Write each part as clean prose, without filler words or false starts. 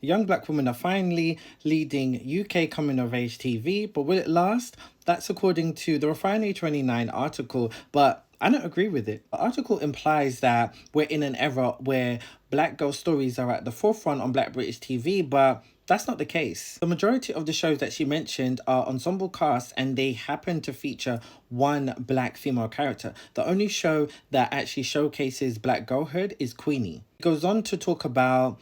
Young black women are finally leading UK coming of age TV, but will it last? That's according to the Refinery 29 article, but I don't agree with it. The article implies that we're in an era where black girl stories are at the forefront on Black British TV, but that's not the case. The majority of the shows that she mentioned are ensemble casts and they happen to feature one black female character. The only show that actually showcases black girlhood is Queenie. It goes on to talk about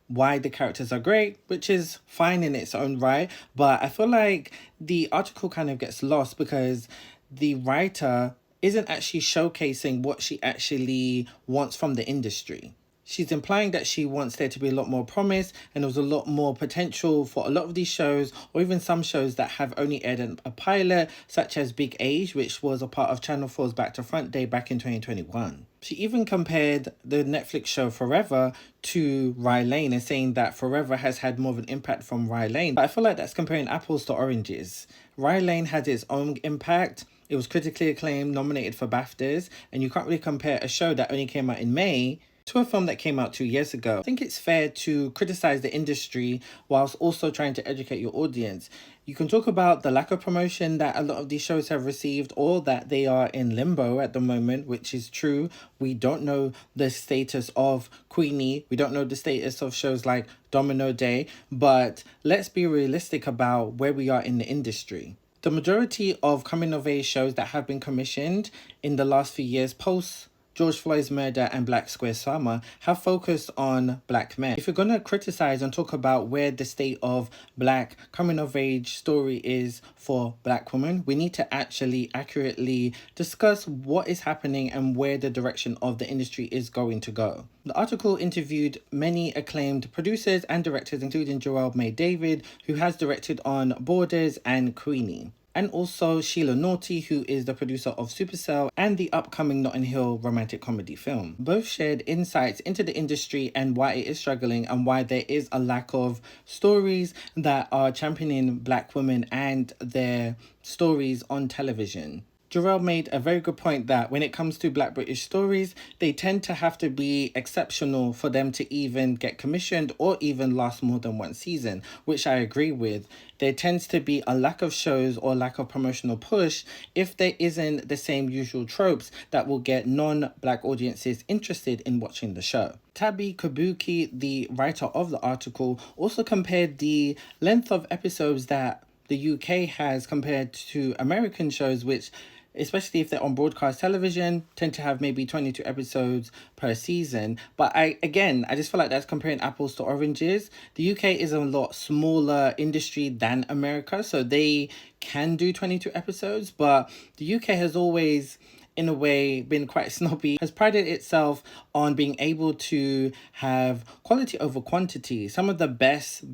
why the characters are great, which is fine in its own right. But I feel like the article kind of gets lost because the writer isn't actually showcasing what she actually wants from the industry. She's implying that she wants there to be a lot more promise and there was a lot more potential for a lot of these shows, or even some shows that have only aired a pilot, such as Big Age, which was a part of Channel 4's Back to Front Day back in 2021. She even compared the Netflix show Forever to Rye Lane and saying that Forever has had more of an impact from Rye Lane. But I feel like that's comparing apples to oranges. Rye Lane had its own impact. It was critically acclaimed, nominated for BAFTAs, and you can't really compare a show that only came out in May to a film that came out 2 years ago. I think it's fair to criticize the industry whilst also trying to educate your audience. You can talk about the lack of promotion that a lot of these shows have received, or that they are in limbo at the moment, which is true. We don't know the status of Queenie. We don't know the status of shows like Domino Day, but let's be realistic about where we are in the industry. The majority of coming of age shows that have been commissioned in the last few years post George Floyd's murder and Black Square Summer have focused on black men. If you're going to criticize and talk about where the state of black coming of age story is for black women, we need to actually accurately discuss what is happening and where the direction of the industry is going to go. The article interviewed many acclaimed producers and directors, including Joelle May David, who has directed on Borders and Queenie, and also Sheila Naughty, who is the producer of Supercell and the upcoming Notting Hill romantic comedy film. Both shared insights into the industry and why it is struggling and why there is a lack of stories that are championing black women and their stories on television. Jarrell made a very good point that when it comes to Black British stories, they tend to have to be exceptional for them to even get commissioned or even last more than one season, which I agree with. There tends to be a lack of shows or lack of promotional push if there isn't the same usual tropes that will get non-Black audiences interested in watching the show. Tabi Kabuki, the writer of the article, also compared the length of episodes that the UK has compared to American shows, which, especially if they're on broadcast television, tend to have maybe 22 episodes per season. But I just feel like that's comparing apples to oranges. The UK is a lot smaller industry than America, so they can do 22 episodes, but the UK has always, in a way, been quite snobby, has prided itself on being able to have quality over quantity. Some of the best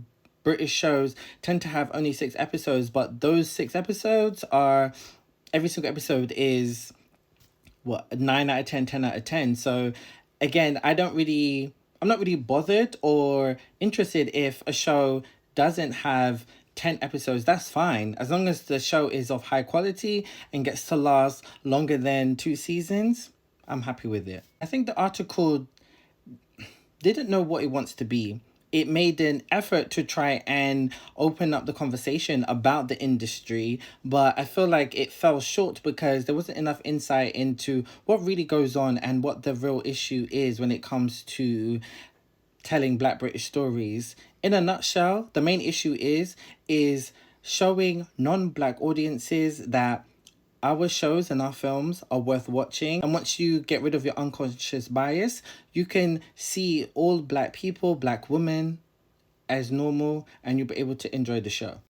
British shows tend to have only 6 episodes, but those 6 episodes are, every single episode is, 9 out of 10, 10 out of 10. So again, I'm not really bothered or interested if a show doesn't have 10 episodes. That's fine. As long as the show is of high quality and gets to last longer than 2 seasons, I'm happy with it. I think the article didn't know what it wants to be. It made an effort to try and open up the conversation about the industry, but I feel like it fell short because there wasn't enough insight into what really goes on and what the real issue is when it comes to telling Black British stories. In a nutshell, the main issue is showing non-Black audiences that our shows and our films are worth watching. And once you get rid of your unconscious bias, you can see all Black people, Black women as normal, and you'll be able to enjoy the show.